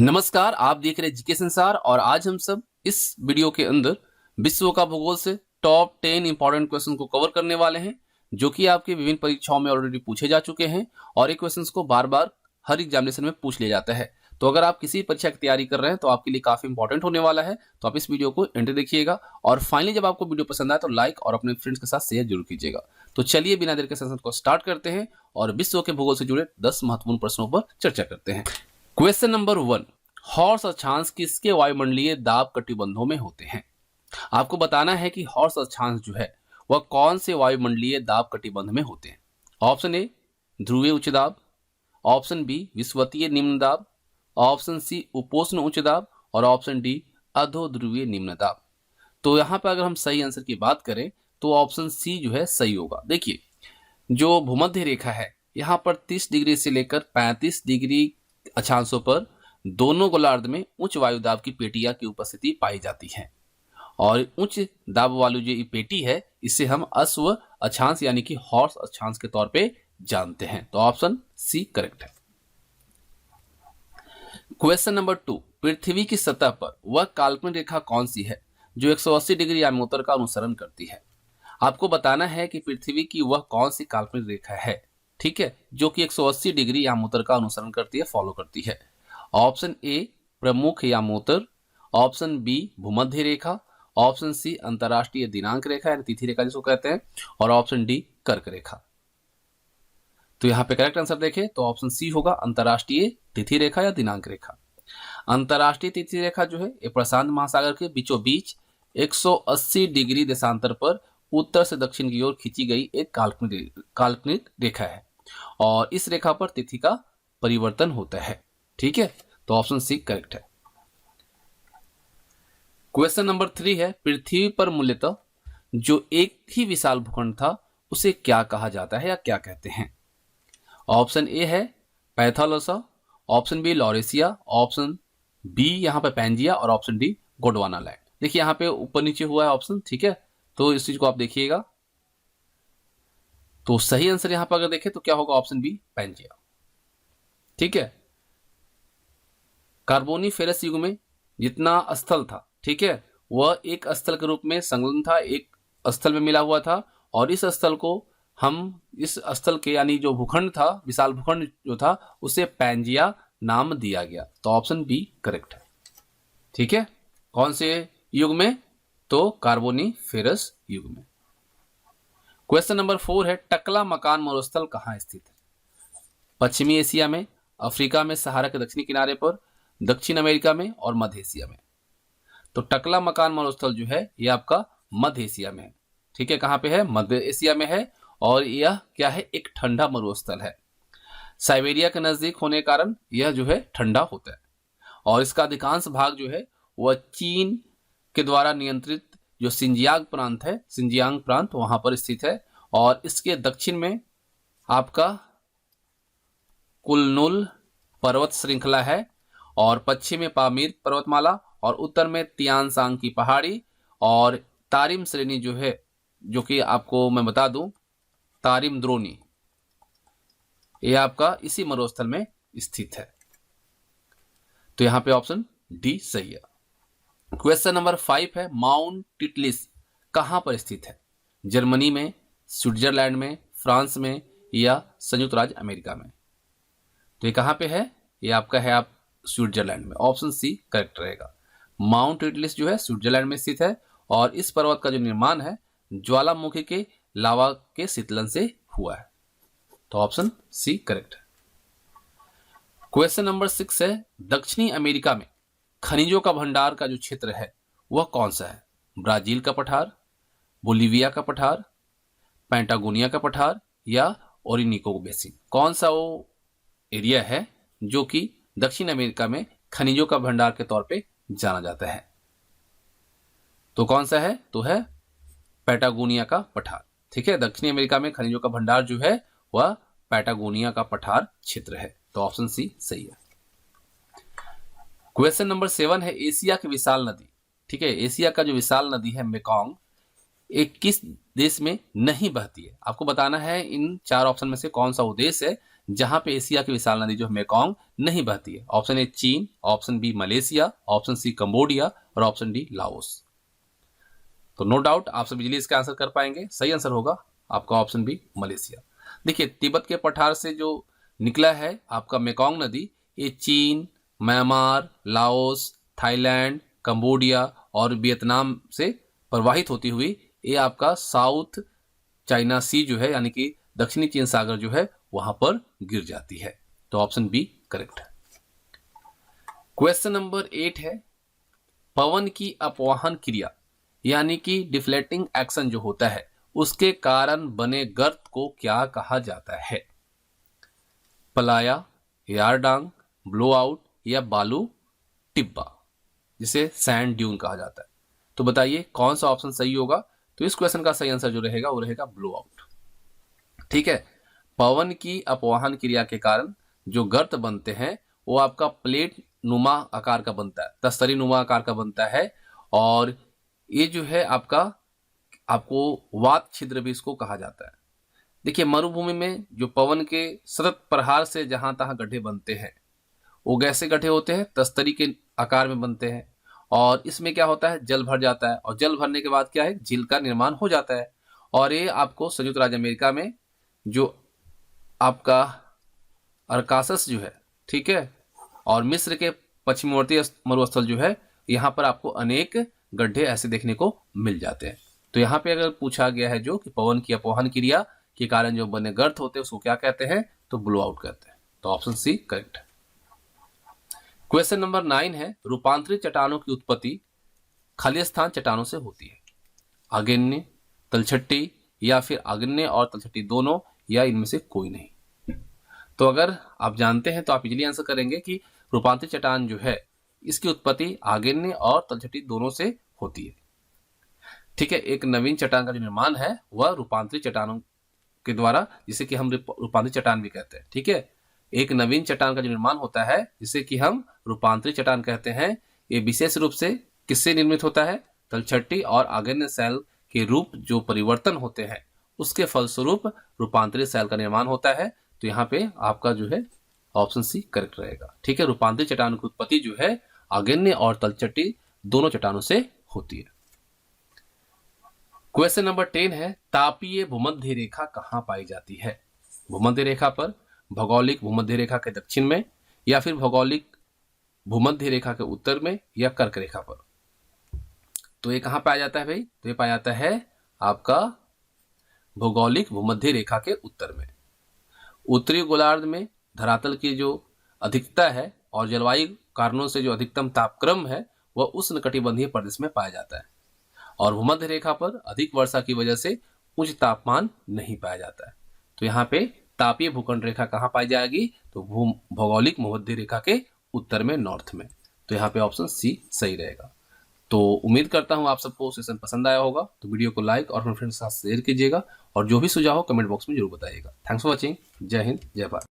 नमस्कार, आप देख रहे हैं जीके संसार और आज हम सब इस वीडियो के अंदर विश्व का भूगोल से टॉप 10 इंपॉर्टेंट क्वेश्चन को कवर करने वाले हैं जो कि आपकी विभिन्न परीक्षाओं में ऑलरेडी पूछे जा चुके हैं और ये क्वेश्चंस को बार बार हर एग्जामिनेशन में पूछ लिया जाता है। तो अगर आप किसी परीक्षा की तैयारी कर रहे हैं तो आपके लिए काफी इंपॉर्टेंट होने वाला है, तो आप इस वीडियो को एंड देखिएगा और फाइनली जब आपको वीडियो पसंद आए तो लाइक और अपने फ्रेंड्स के साथ शेयर जरूर कीजिएगा। तो चलिए बिना देर के सेशन को स्टार्ट करते हैं और विश्व के भूगोल से जुड़े 10 महत्वपूर्ण प्रश्नों पर चर्चा करते हैं। क्वेश्चन नंबर 1, हॉर्स अक्षांश किसके वायुमंडलीय दाब कटिबंधों में होते हैं? आपको बताना है कि हॉर्स अक्षांश जो है वह कौन से वायुमंडलीय दाब कटिबंध में होते हैं। ऑप्शन ए ध्रुवीय उच्च दाब, ऑप्शन बी विषुवतीय निम्न दाब, ऑप्शन सी उपोष्ण उच्च दाब और ऑप्शन डी अधोध्रुवीय निम्न दाब। तो यहाँ पर अगर हम सही आंसर की बात करें तो ऑप्शन सी जो है सही होगा। देखिए, जो भूमध्य रेखा है यहाँ पर 30 डिग्री से लेकर 35 डिग्री अक्षांशों पर दोनों गोलार्ध में उच्च वायुदाब की पेटियां की उपस्थिति पाई जाती है और उच्च दाब वाली जो ये पेटी है इसे हम अश्व अक्षांश यानी कि हॉर्स अक्षांश के तौर पे जानते हैं। तो ऑप्शन सी करेक्ट है। क्वेश्चन नंबर 2, पृथ्वी की सतह पर वह काल्पनिक रेखा कौन सी है जो 180 डिग्री यामोत्तर का अनुसरण करती है? आपको बताना है कि पृथ्वी की वह कौन सी काल्पनिक रेखा है, ठीक है, जो कि 180 डिग्री यामोत्तर का अनुसरण करती है, फॉलो करती है। ऑप्शन ए प्रमुख यामोत्तर, ऑप्शन बी भूमध्य रेखा, ऑप्शन सी अंतरराष्ट्रीय दिनांक रेखा यानी तिथि रेखा जिसको कहते हैं और ऑप्शन डी कर्क रेखा। तो यहाँ पे करेक्ट आंसर देखें तो ऑप्शन सी होगा अंतरराष्ट्रीय तिथि रेखा या दिनांक रेखा। अंतरराष्ट्रीय तिथि रेखा जो है ये प्रशांत महासागर के बीचों बीच 180 डिग्री देशांतर पर उत्तर से दक्षिण की ओर खींची गई एक काल्पनिक रेखा है और इस रेखा पर तिथि का परिवर्तन होता है, ठीक है। तो ऑप्शन सी करेक्ट है। क्वेश्चन नंबर 3 है, पृथ्वी पर मूलतः जो एक ही विशाल भूखंड था उसे क्या कहा जाता है या क्या कहते हैं? ऑप्शन ए है पैथालोसा, option B Laurasia, option B यहाँ पे पैंजिया और ऑप्शन डी गोंडवाना लैंड। देखिए यहाँ पे ऊपर नीचे हुआ है ऑप्शन, ठीक है, तो इस चीज को आप देखिएगा। तो सही आंसर यहाँ पर अगर देखें तो क्या होगा, ऑप्शन बी पैंजिया, ठीक है। कार्बोनीफेरस युग में जितना स्थल था, ठीक है, वह एक स्थल के रूप में संलग्न था, एक स्थल में मिला हुआ था और इस स्थल को हम इस स्थल के यानी जो भूखंड था, विशाल भूखंड जो था उसे पैंजिया नाम दिया गया। तो ऑप्शन बी करेक्ट है, ठीक है। कौन से युग में? तो कार्बोनीफेरस युग में। क्वेश्चन नंबर 4 है, टकला मकान मरुस्थल कहाँ स्थित है? पश्चिमी एशिया में, अफ्रीका में सहारा के दक्षिणी किनारे पर, दक्षिण अमेरिका में और मध्य एशिया में। तो टकला मकान मरुस्थल जो है ये आपका मध्य एशिया में है, ठीक है। कहाँ पे है? मध्य एशिया में है और यह क्या है? एक ठंडा मरुस्थल है। साइबेरिया के नजदीक होने के कारण यह जो है ठंडा होता है और इसका अधिकांश भाग जो है वह चीन के द्वारा नियंत्रित जो सिंजियांग प्रांत है, सिंजियांग प्रांत वहां पर स्थित है और इसके दक्षिण में आपका कुलनुल पर्वत श्रृंखला है और पश्चिम में पामीर पर्वतमाला और उत्तर में तियानसांग की पहाड़ी और तारिम श्रेणी जो है, जो कि आपको मैं बता दूं तारिम द्रोणी, ये आपका इसी मरुस्थल में स्थित है। तो यहां पे ऑप्शन डी सही है। क्वेश्चन नंबर 5 है, माउंट टिटलिस कहां पर स्थित है? जर्मनी में, स्विट्जरलैंड में, फ्रांस में या संयुक्त राज्य अमेरिका में? तो ये कहां पे है? ये आपका है आप स्विट्जरलैंड में। ऑप्शन सी करेक्ट रहेगा। माउंट टिटलिस जो है स्विट्जरलैंड में स्थित है और इस पर्वत का जो निर्माण है ज्वालामुखी के लावा के शीतलन से हुआ है। तो ऑप्शन सी करेक्ट है। क्वेश्चन नंबर 6 है, दक्षिणी अमेरिका में खनिजों का भंडार का जो क्षेत्र है वह कौन सा है? ब्राजील का पठार, बोलिविया का पठार, पैंटागोनिया का पठार या ओरिनिको बेसिन? कौन सा वो एरिया है जो कि दक्षिण अमेरिका में खनिजों का भंडार के तौर पे जाना जाता है? तो कौन सा है? तो है पैटागोनिया का पठार, ठीक है। दक्षिणी अमेरिका में खनिजों का भंडार जो है वह पैटागोनिया का पठार क्षेत्र है। तो ऑप्शन सी सही है। क्वेश्चन नंबर 7 है, एशिया की विशाल नदी, ठीक है, एशिया का जो विशाल नदी है मेकॉन्ग, एक किस देश में नहीं बहती है? आपको बताना है इन 4 ऑप्शन में से कौन सा वो देश है जहां पे एशिया की विशाल नदी जो है मेकॉन्ग नहीं बहती है? ऑप्शन ए चीन, option B Malaysia, option C Cambodia और ऑप्शन डी लाओस। तो नो डाउट आप सब बिजली इसका आंसर कर पाएंगे। सही आंसर होगा आपका ऑप्शन बी मलेशिया। देखिए तिब्बत के पठार से जो निकला है आपका मेकॉन्ग नदी, ये चीन, म्यांमार, लाओस, थाईलैंड, कंबोडिया और वियतनाम से प्रवाहित होती हुई ये आपका साउथ चाइना सी जो है यानी कि दक्षिणी चीन सागर जो है वहां पर गिर जाती है। तो ऑप्शन बी करेक्ट है। क्वेश्चन नंबर 8 है, पवन की अपवाहन क्रिया यानी कि डिफ्लेक्टिंग एक्शन जो होता है उसके कारण बने गर्त को क्या कहा जाता है? पलाया, यारडांग, ब्लो आउट या बालू टिब्बा, जिसे सैंड ड्यून कहा जाता है। तो बताइए कौन सा ऑप्शन सही होगा? तो इस क्वेश्चन का सही आंसर जो रहेगा वो रहेगा ब्लो आउट। ठीक है, पवन की अपवाहन क्रिया के कारण जो गर्त बनते हैं वो आपका प्लेट नुमा आकार का बनता है, तस्तरी नुमा आकार का बनता है, और ये जो है आपको वात छिद्र भी इसको कहा जाता है। देखिए मरुभूमि में जो पवन के सतत प्रहार से जहां तहां गड्ढे बनते हैं वो कैसे गड्ढे होते हैं? तस्तरी के आकार में बनते हैं, और इसमें क्या होता है, जल भर जाता है, और जल भरने के बाद क्या है, झील का निर्माण हो जाता है। और ये आपको संयुक्त राज्य अमेरिका में जो आपका अरकासस जो है, ठीक है, और मिस्र के पश्चिमवर्ती मरुस्थल जो है, यहाँ पर आपको अनेक गड्ढे ऐसे देखने को मिल जाते हैं। तो यहाँ पे अगर पूछा गया है जो कि पवन की अपवाहन क्रिया के कारण जो बने गर्त होते हैं उसको क्या कहते हैं? तो ब्लो आउट कहते हैं। तो ऑप्शन सी करेक्ट है। क्वेश्चन नंबर 9 है, रूपांतरित चट्टानों की उत्पत्ति खालिस्तान चट्टानों से होती है? आग्नेय, तलछट्टी या फिर आग्नेय और तलछट्टी दोनों, या इनमें से कोई नहीं? तो अगर आप जानते हैं तो आप इजीली आंसर करेंगे कि रूपांतरित चट्टान जो है इसकी उत्पत्ति आग्नेय और तलछट्टी दोनों से होती है। ठीक है, एक नवीन चट्टान का जो निर्माण है वह रूपांतरित चट्टानों के द्वारा, जिसे कि हम रूपांतरित चट्टान भी कहते हैं। ठीक है, एक नवीन चट्टान का जो निर्माण होता है जिसे कि हम रूपांतरित चट्टान कहते हैं, ये विशेष रूप से किससे निर्मित होता है? तलछट्टी और आग्नेय शैल के रूप जो परिवर्तन होते हैं उसके फलस्वरूप रूपांतरित शैल का निर्माण होता है। तो यहाँ पे आपका जो है ऑप्शन सी करेक्ट रहेगा। ठीक है, रूपांतरित चट्टान की उत्पत्ति जो है आग्नेय और तलछट्टी दोनों चट्टानों से होती है। क्वेश्चन नंबर 10 है, तापीय भूमध्य रेखा कहाँ पाई जाती है? भूमध्य रेखा पर, भौगोलिक भूमध्य रेखा के दक्षिण में, या फिर भौगोलिक भूमध्य रेखा के उत्तर में, या कर्क रेखा पर? तो ये कहाँ पाया जाता है भाई? तो ये पाया जाता है आपका भौगोलिक भूमध्य रेखा के उत्तर में। उत्तरी गोलार्ध में धरातल की जो अधिकता है और जलवायु कारणों से जो अधिकतम तापक्रम है वह उष्णकटिबंधीय प्रदेश में पाया जाता है, और भूमध्य रेखा पर अधिक वर्षा की वजह से उच्च तापमान नहीं पाया जाता है। तो यहाँ पे तापीय भूखंड रेखा कहाँ पाई जाएगी? तो भौगोलिक भूमध्य रेखा के उत्तर में, नॉर्थ में। तो यहाँ पे ऑप्शन सी सही रहेगा। तो उम्मीद करता हूँ आप सबको सेशन पसंद आया होगा। तो वीडियो को लाइक और अपने फ्रेंड्स के साथ शेयर कीजिएगा, और जो भी सुझाव हो कमेंट बॉक्स में जरूर बताइएगा। Thanks for watching. जय हिंद, जय भारत।